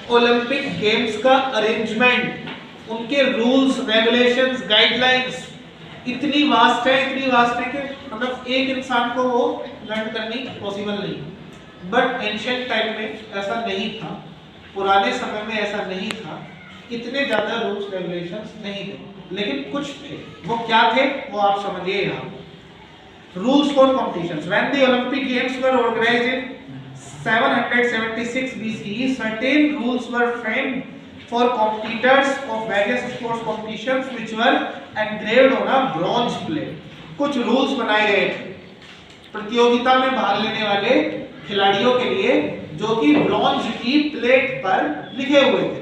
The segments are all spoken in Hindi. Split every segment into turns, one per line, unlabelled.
ओलंपिक गेम्स का अरेंजमेंट, उनके रूल्स, रेगुलेशंस, गाइडलाइंस इतनी वास्ट है कि मतलब एक इंसान को वो लर्न करनी पॉसिबल नहीं। बट एंशिएंट टाइम में ऐसा नहीं था, पुराने समय में ऐसा नहीं था, इतने ज्यादा रूल्स रेगुलेशंस नहीं थे, लेकिन कुछ थे। वो क्या थे वो आप समझिए यहाँ। Rules for competitions. When the Olympic games were organised in 776 BCE, certain rules were framed for competitors of various sports competitions which were engraved on a bronze plate. कुछ रूल्स बनाए गए थे प्रतियोगिता में भाग लेने वाले खिलाड़ियों के लिए, जो कि ब्रॉन्ज की प्लेट पर लिखे हुए थे।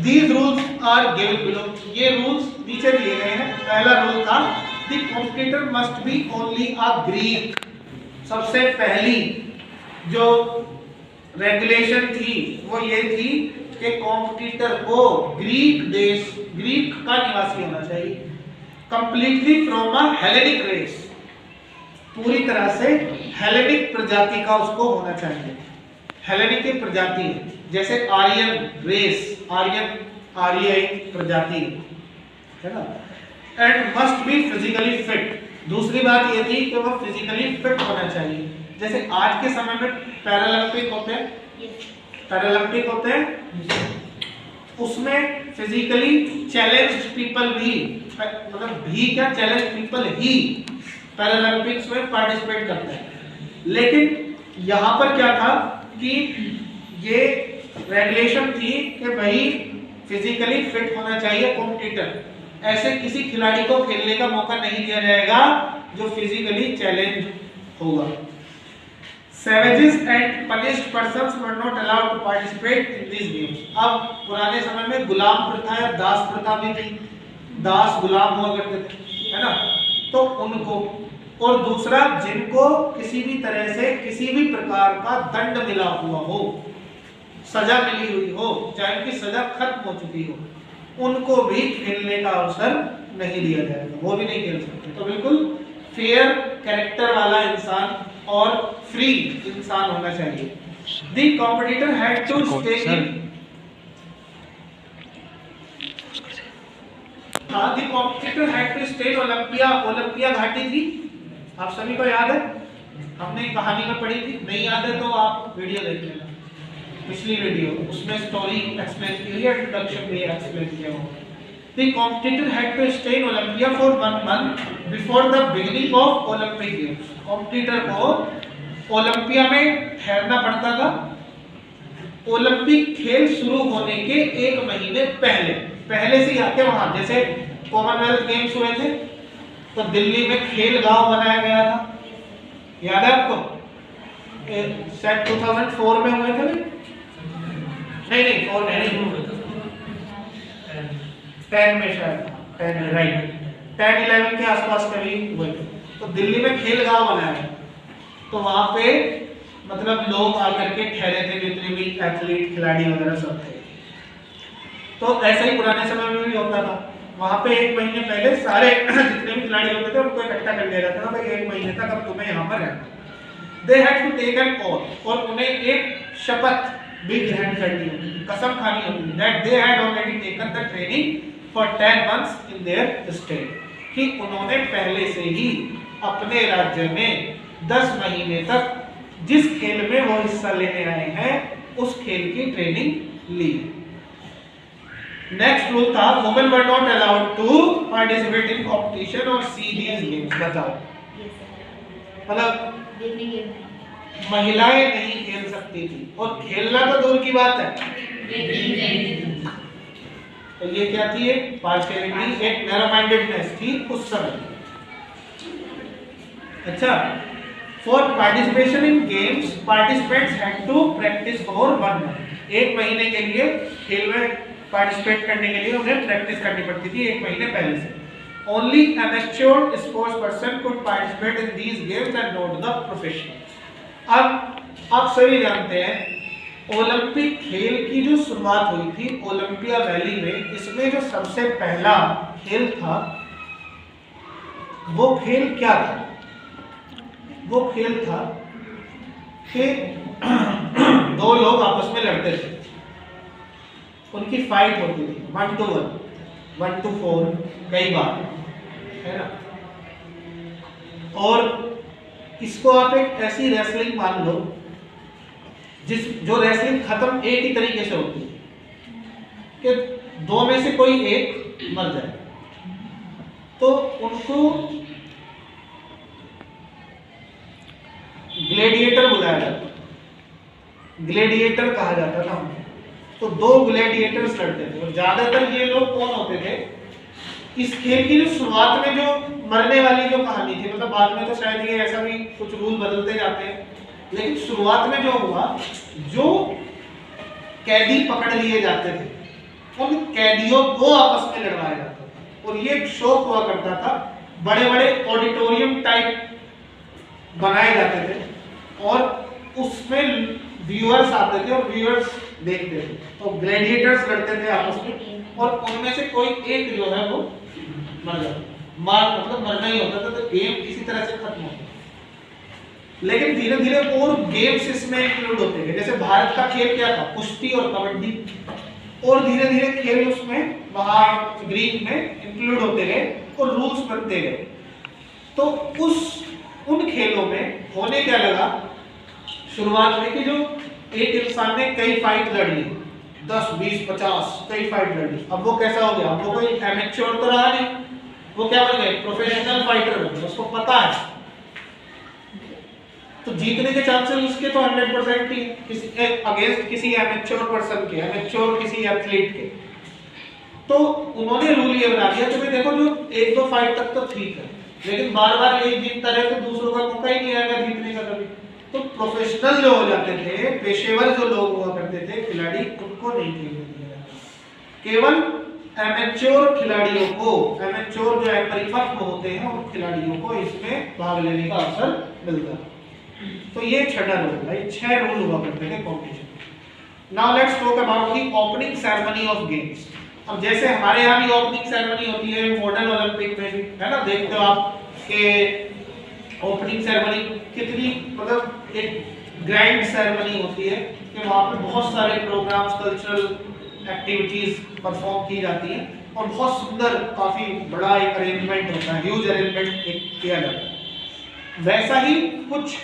These rules are given below. ये रूल्स नीचे दिए गए हैं। पहला रूल था the competitor must be only a Greek. सबसे पहली जो रेगुलेशन थी वो ये थी कि कॉम्पिटिटर को ग्रीक का निवासी होना चाहिए, completely from a Hellenic race, पूरी तरह से हेलेनिक प्रजाति का उसको होना चाहिए। हेलेनिक की प्रजाति जैसे आर्यन रेस, आर्यन प्रजाति है ना। And must be physically fit. दूसरी बात ये थी कि वो फिजिकली फिट होना चाहिए। जैसे आज के समय में पैरालंपिक होते हैं, उसमें फिजिकली चैलेंज्ड पीपल भी, मतलब भी क्या, चैलेंज्ड पीपल ही पैरालंपिक्स में पार्टिसिपेट करते हैं। लेकिन यहाँ पर क्या था कि ये रेगुलेशन थी कि भाई फिजिकली फिट होना चाहिए कॉम्पिटिटर। ऐसे किसी खिलाड़ी को खेलने का मौका नहीं दिया जाएगा जो फिजिकली चैलेंज होगा। Savages and punished persons were not allowed to participate in these games. अब पुराने समय में गुलाम प्रथा या दास प्रथा भी थी, दास गुलाम हुआ करते थे, है ना। तो उनको, और दूसरा जिनको किसी भी तरह से किसी भी प्रकार का दंड मिला हुआ हो, सजा मिली हुई हो, चाहे उनकी सजा खत्म हो चुकी हो, उनको भी खेलने का अवसर नहीं दिया जाएगा, वो भी नहीं खेल सकते। तो बिल्कुल फेयर कैरेक्टर वाला इंसान और फ्री इंसान होना चाहिए। The competitor had to stay in the competitor had to stay in Olympia घाटी थी। आप सभी को याद है, हमने कहानी में पढ़ी थी। नहीं याद है तो आप वीडियो देख लेना, पिछली वीडियो, उसमें स्टोरी एक्सप्लेन की है, इंट्रोडक्शन भी एक्सप्लेन किया हुआ है। The competitor had to stay in Olympia for 1 month before the beginning of Olympic Games. Competitor को ओलंपिया में ठहरना पड़ता था ओलंपिक खेल शुरू होने के 1 महीने पहले से आके वहां, जैसे कॉमनवेल्थ गेम्स हुए थे तो दिल्ली में खेल गांव बनाया गया था, याद है आपको? शायद 2004 में हुए थे। नहीं 4 नहीं, 10 में शायद, 10 राइट, 10-11 के आसपास कभी हुए थे। तो दिल्ली में खेल गांव बनाया, तो वहां पे मतलब लोग आकर के ठहरे थे, जितने भी एथलीट, खिलाड़ी वगैरह सब थे। तो ऐसा ही पुराने समय में भी होता था, वहां पे 1 महीने पहले सारे जितने भी खिलाड़ी होते थे उनको इकट्ठा कर दिया जाता था, भाई 1 महीने तक अब तुम्हें यहाँ पर रहना। They had to take an oath, और उन्हें एक शपथ भी ग्रहण करनी होगी, कसम खानी होगी, that they had already taken the training for 10 months in their state, कि उन्होंने पहले से ही अपने राज्य में 10 महीने तक जिस खेल में वो हिस्सा लेने आए हैं उस खेल की ट्रेनिंग ली। नेक्स्ट रूल था women were not allowed to participate in competition और सी दीज गेम्स। बताओ, मतलब महिलाएं नहीं खेल सकती थी, और खेलना तो दूर की बात है। तो ये क्या थी? एक पार्शियलिटी, एक नैरो माइंडेडनेस थी उस समय। अच्छा, for participation in games participants had to practise for 1 month। 1 महीने के लिए खेल में पार्टिसिपेट करने के लिए उन्हें प्रैक्टिस करनी पड़ती थी 1 महीने पहले से। Only amateur sports person could participate in these games and not the professionals. अब आप सभी जानते हैं ओलंपिक खेल की जो शुरुआत हुई थी ओलंपिया वैली में, इसमें जो सबसे पहला खेल था वो खेल क्या था? वो खेल था कि 2 लोग आपस में लड़ते थे, उनकी फाइट होती थी 1 to 1, 1 to 4 कई बार, है ना। और इसको आप एक ऐसी रेसलिंग मान लो जो रेसलिंग खत्म एक ही तरीके से होती है कि दो में से कोई एक मर जाए, तो उनको ग्लैडिएटर बुलाया जाता, ग्लैडिएटर कहा जाता था उन्हें। तो दो ग्लैडिएटर्स लड़ते थे और ज्यादातर ये लोग कौन होते थे, इस खेल की जो शुरुआत में जो मरने वाली जो कहानी थी, मतलब बाद में तो शायद ये ऐसा भी कुछ रूल बदलते जाते हैं, लेकिन शुरुआत में जो हुआ, जो कैदी पकड़ लिए जाते थे उन कैदियों को आपस में लड़वाया जाता था। और ये शौक हुआ करता था, बड़े बड़े ऑडिटोरियम टाइप बनाए जाते थे और उसमें व्यूअर्स आते थे और व्यूअर्स देखते थे। तो ग्लैडिएटर्स लड़ते थे आपस में और उनमें से कोई एक जो है वो मर जाता, मतलब मरना ही होता था, तो गेम इसी तरह से खत्म होता। लेकिन धीरे धीरे और गेम्स इसमें इंक्लूड होते गए, जैसे भारत का खेल क्या था, कुश्ती और कबड्डी, और धीरे धीरे खेल उसमें वहां ग्रीक में इंक्लूड होते गए और रूल्स बनते गए। तो उन खेलों में होने क्या लगा शुरुआत में कि जो एक इंसान ने कई फाइट लड़ी, 10, 20, 50 कई फाइट लड़ी, अब वो कैसा हो गया, अब वो कोई एमेच्योर तो रहा नहीं, वो क्या बन गए, प्रोफेशनल फाइटर बन गए, उसको पता है। तो जीतने के चांसेस उसके तो 100% ही किसी अगेंस्ट किसी एमेच्योर पर्सन के, एमेच्योर किसी एथलीट के। तो उन्होंने रूल ये बना दिया कि भाई देखो, जो 1-2 फाइट तक तो ठीक है, लेकिन बार बार एक जीतता रहे तो दूसरों का मौका ही नहीं आएगा जीतने का कभी। तो प्रोफेशनल जो हो जाते थे, पेशेवर जो लोग हुआ करते थे खिलाड़ी, उनको नहीं खेलने दिया, केवल एमेच्योर खिलाड़ियों को, एमेच्योर जो है परिपक्व होते हैं उन खिलाड़ियों को इसमें भाग लेने का अवसर मिलता है। तो ये 6 रूल है, 6 रूल हुआ करते थे competition. Now let's talk about the opening ceremony of games. अब जैसे हमारे यहाँ भी ओपनिंग सेरेमनी होती है, मॉडर्न ओलंपिक में भी, है ना, देखते हो आप कि ओपनिंग सेरेमनी कितनी मतलब एक ग्रैंड सेरेमनी होती है कि वहाँ पे बहुत सारे प्रोग्राम्स, कल्चरल एक्टिविटीज परफॉर्म की जाती हैं और बहुत सुंदर, काफी बड़ा एक अरेंजमेंट होता है, ह्यूज अरेंजमेंट किया जाता है। वैसा ही कुछ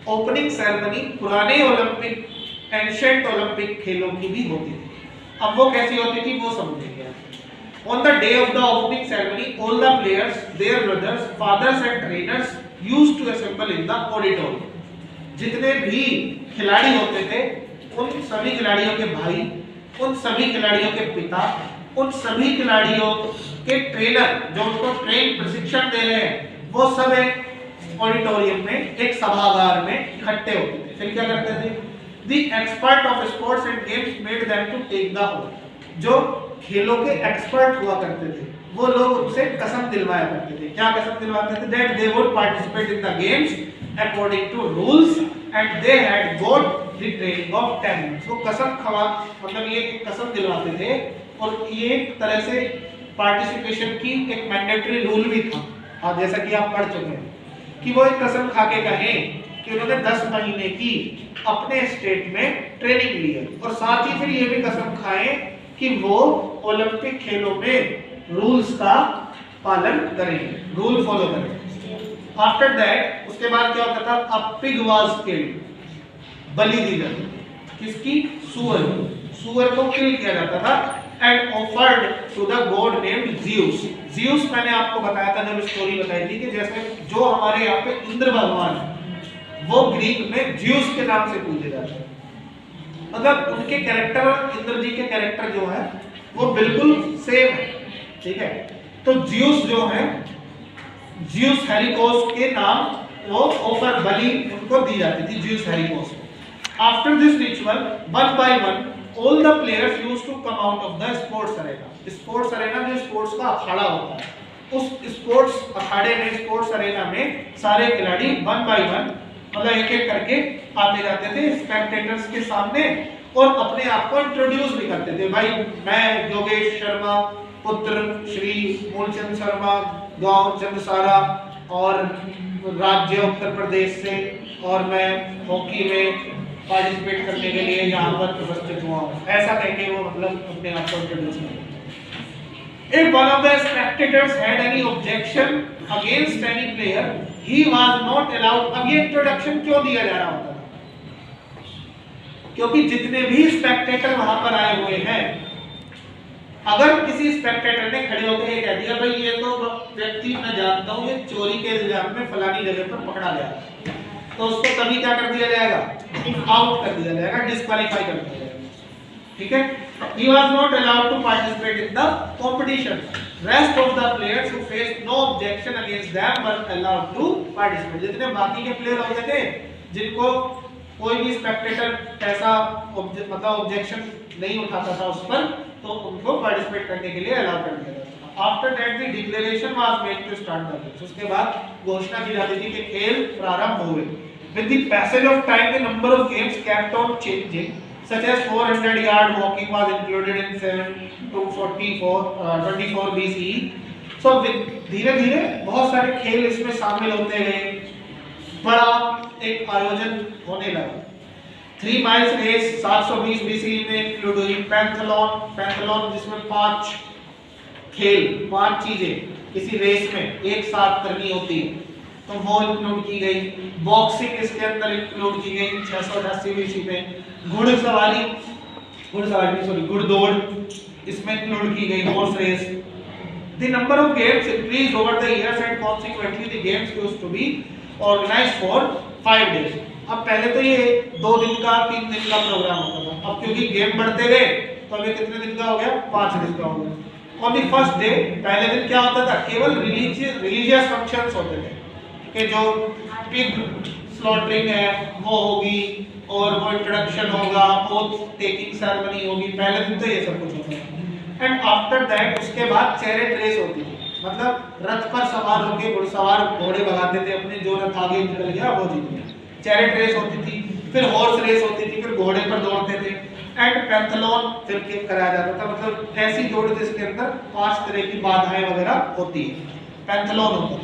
ओपनिंग सेरेमनी पुराने ओलंपिक, एंशिएंट ओलंपिक खेलों की भी होती थी। अब वो कैसी होती थी वो समझेंगे। On the day of the opening ceremony, all the players, their brothers, fathers and trainers used to assemble in the auditorium. जितने भी खिलाड़ी होते थे, उन सभी खिलाड़ियों के भाई, उन सभी खिलाड़ियों के पिता, उन सभी खिलाड़ियों के ट्रेनर जो उनको प्रशिक्षण दे रहे हैं, वो सब एक ऑडिटोरियम में, एक सभागार में इकट्ठे होते थे। फिर क्या करते थे? The expert of sports and games made them to take the oath. जो खेलों के एक्सपर्ट हुआ करते थे, वो लोग उनसे कसम दिलवाया करते थे। क्या कसम दिलवाते थे? That they would participate in the games according to rules and they had got the training of 10 months. वो कसम खवा, मतलब ये कसम दिलवाते थे और ये एक तरह से पार्टिसिपेशन की एक मैंडेटरी रूल भी था। आप जैसा कि आप पढ़ चुके हैं कि वो एक कसम खा के कहें कि उन्होंने 10 महीने की अपने स्टेट में ट्रेनिंग ली है और साथ ही फिर ये भी कसम खाएं कि वो ओलंपिक खेलों में रूल्स का पालन करेंगे, रूल फॉलो करेंगे। आफ्टर दैट, उसके बाद क्या होता था? अ पिग वाज किल्ड, बलि दी जाती, किसकी? सुअर को किल किया जाता था and offered to the god named Zeus. Zeus मैंने आपको बताया था जब स्टोरी बताई थी कि जैसे जो हमारे यहाँ पे इंद्र भगवान है, वो ग्रीक में ज़्यूस के नाम से पूजे जाते हैं। मतलब उनके कैरेक्टर और इंद्र जी के कैरेक्टर जो है वो बिल्कुल सेम है, ठीक है। तो ज़्यूस जो है, ज़्यूस हेरिकोस के नाम वो ऑफर बलि उनको दी जाती थी, ज़्यूस हेरिकोस को। After this ritual, one by one all the players used to come out of the sports arena. Sports arena जो स्पोर्ट्स का अखाड़ा होता है, उस स्पोर्ट्स अखाड़े में, स्पोर्ट्स अरेना में सारे खिलाड़ी वन बाय वन, मतलब एक एक करके आते जाते थे स्पेक्टेटर्स के सामने और अपने आप को इंट्रोड्यूस भी करते थे। भाई मैं योगेश शर्मा, पुत्र श्री मूलचंद शर्मा, गांव चंदसारा और राज्य उत्तर प्रदेश से, और मैं हॉकी में पार्टिसिपेट करने के लिए यहाँ पर उपस्थित हुआ हूँ, ऐसा कह के वो मतलब अपने आप को इंट्रोड्यूस करते। If one of the spectators had any objection against any player, he was not allowed। अब ये इंट्रोडक्शन क्यों दिया जा रहा होता है? क्योंकि जितने भी स्पेक्टेटर वहां पर आए हुए हैं, अगर किसी स्पेक्टेटर ने खड़े होकर ये कह दिया भाई ये तो व्यक्ति मैं जानता हूँ ये चोरी के इल्जाम में फलानी जगह पर पकड़ा गया, तो उसको तभी क्या कर दिया जाएगा? आउट कर दिया जाएगा, डिस्क्वालीफाई कर दिया जाएगा। ठीक है? He was not allowed to participate in the competition. Rest of the players who faced no objection against them were allowed to participate। जितने बाकी के प्लेयर होते थे जिनको कोई भी स्पेक्टेटर ऐसा मतलब ऑब्जेक्शन नहीं उठाता था उस पर, तो उनको पार्टिसिपेट करने के लिए अलाउ कर दिया जाता था। After that the declaration was made to start the games. उसके बाद घोषणा की जाती थी कि खेल प्रारंभ हुए। With the passage of time the number of games kept on changing, such as 400 yard walking was included in 724 BCE। so धीरे धीरे बहुत सारे खेल इसमें शामिल होते गए, बड़ा एक आयोजन होने लगा। 3 miles रेस 720 BCE में इंक्लूड हुई। पैंथलॉन जिसमें 5 खेल 5 चीजें किसी रेस में एक साथ करनी होती है, तो वो इंक्लूड की गई। बॉक्सिंग इसके अंदर इंक्लूड की गई 688 BC में। घुड़दौड़ इसमें इंक्लूड की गई, horse race. The number of games increased over the years and consequently the games used to be organized for 5 days। अब पहले तो ये 2 दिन का 3 दिन का प्रोग्राम होता था, अब क्योंकि गेम बढ़ते गए तो अभी कितने दिन का हो गया? 5 दिन का हो गया। On the first day, पहले दिन क्या होता था? केवल रिलीजियस फंक्शंस होते थे कि जो पिग स्लॉटरिंग है वो होगी और वो इंट्रोडक्शन होगा, ओथ टेकिंग सेरेमनी होगी। पहले दिन तो ये सब कुछ होता है। एंड आफ्टर दैट उसके बाद चैरिट रेस होती थी, मतलब रथ पर सवार होकर घुड़सवार घोड़े भगाते थे अपने, जो रथ आगे निकल गया वो जीत गया। चैरिट रेस होती थी, फिर हॉर्स रेस होती थी, फिर घोड़े पर दौड़ते थे। एंड पैंथलॉन फिर कराया जाता था, मतलब ऐसी दौड़ जिसके अंदर 5 तरह की बाधाएं वगैरह होती है, पैंथलॉन होता है।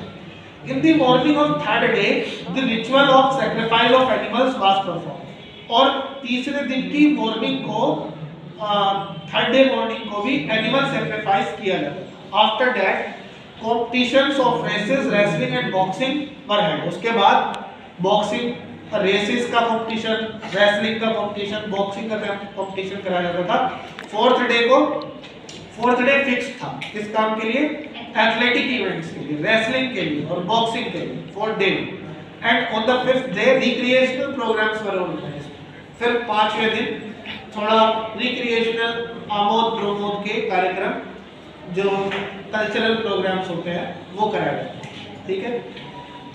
In the morning of third day, the ritual of sacrifice of animals was performed। और तीसरे दिन की मॉर्निंग को थर्ड डे मॉर्निंग को भी एनिमल सैक्रिफाइस किया जाता। After that competitions of races, wrestling and boxing were held. उसके बाद बॉक्सिंग, रेसेस का कंपटीशन, रेसलिंग का कंपटीशन, बॉक्सिंग का कंपटीशन कराया जाता था। फोर्थ डे फिक्स था किस काम के लिए? एथलेटिक इवेंट्स के लिए, रेसलिंग के लिए और बॉक्सिंग के लिए, 4 day. And on the 5th day recreational programmes were organised. फिर 5वें दिन थोड़ा रिक्रिएशनल आमोद प्रमोद के कार्यक्रम जो कल्चरल प्रोग्राम्स होते हैं वो कराए जाते हैं। ठीक है?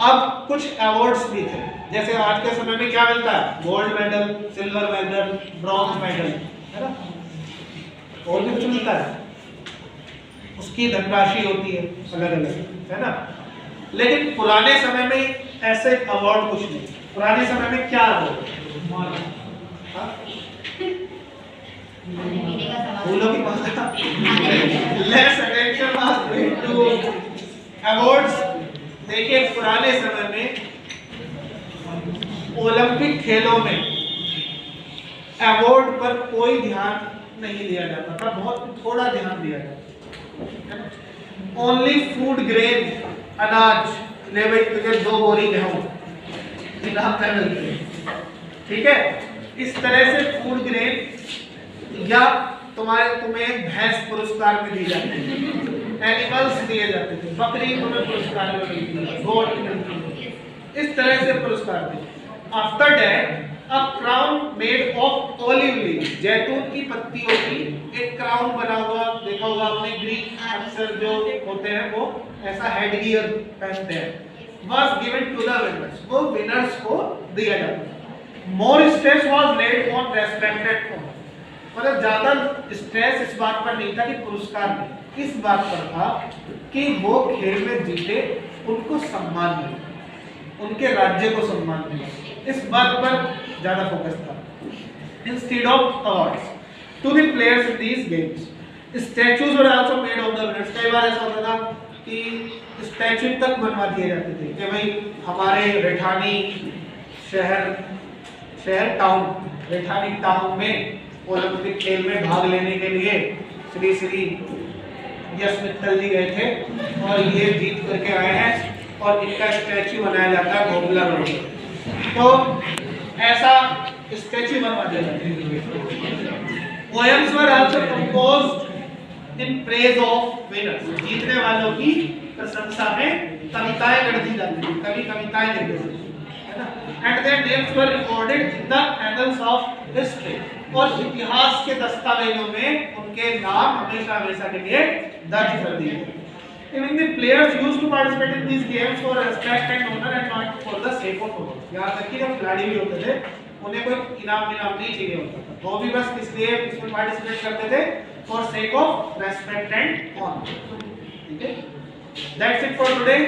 अब कुछ अवार्ड्स भी थे, जैसे आज के समय में क्या मिलता है? Gold medal, silver medal, bronze medal, है ना? और भी कुछ मिलता है, उसकी धनराशि होती है अलग अलग, है ना? लेकिन पुराने समय में ऐसे अवार्ड कुछ नहीं। पुराने समय में क्या अवार्ड? फूलों की माला। Less attention was paid to awards. देखिए पुराने समय में ओलंपिक खेलों में अवार्ड पर कोई ध्यान नहीं दिया जाता था, बहुत थोड़ा ध्यान दिया जाता। ओनली फूड ग्रेन, अनाज लेवल के 2 बोरी गेहूं इनाम में मिलते हैं। ठीक है? इस तरह से फूड ग्रेन या तुम्हें भैंस पुरस्कार में दी जाती है, एनिमल्स दिए जाते थे, बकरी तुम्हें पुरस्कार में मिलती है, गोट मिलती है, इस तरह से पुरस्कार थे। After that a crown made of olive leaf, जैतून की पत्तियों की एक क्राउन बना हुआ देखा होगा आपने, ग्रीक अफसर जो होते हैं वो ऐसा हेड गियर पहनते हैं, was given to the winners, वो विनर्स को दिया जाता है। More stress was laid on respected one, मतलब ज्यादा स्ट्रेस इस बात पर नहीं था कि पुरस्कार नहीं, इस बात पर था कि वो खेल में जीते उनको सम्मान मिले, उनके राज्य को सम्मान मिले, इस बात पर ज्यादा फोकस था। Instead of awards to the players in these games, statues were also made of the winners। कई बार ऐसा होता था कि स्टैचू तक बनवा दिए जाते थे कि भाई हमारे रिठानी शहर शहर टाउन, रेठानी टाउन में ओलंपिक खेल में भाग लेने के लिए श्री श्री यश मित्तल जी गए थे और ये जीत करके आए हैं और इनका स्टैच्यू बनाया जाता है गोगला रोड पर। तो ऐसा स्टैच्यू बनवा दिया जाता है। Poems were also composed in praise of winners, जीतने वालों की प्रशंसा में कविताएं गढ़ दी जाती थी, कवि कविताएं लिखते थे, है ना। And their names were recorded in the annuls of history, और इतिहास के दस्तावेजों में उनके नाम हमेशा हमेशा के लिए दर्ज कर दिए गए। Even the players used to participate in these games for respect and honor and not for the sake of honor. याद रखिए जब खिलाड़ी भी होते थे उन्हें कोई इनाम नहीं चाहिए होता था, वो भी बस इसलिए इसमें पार्टिसिपेट करते थे for sake of respect and honor. ठीक है, that's it for today.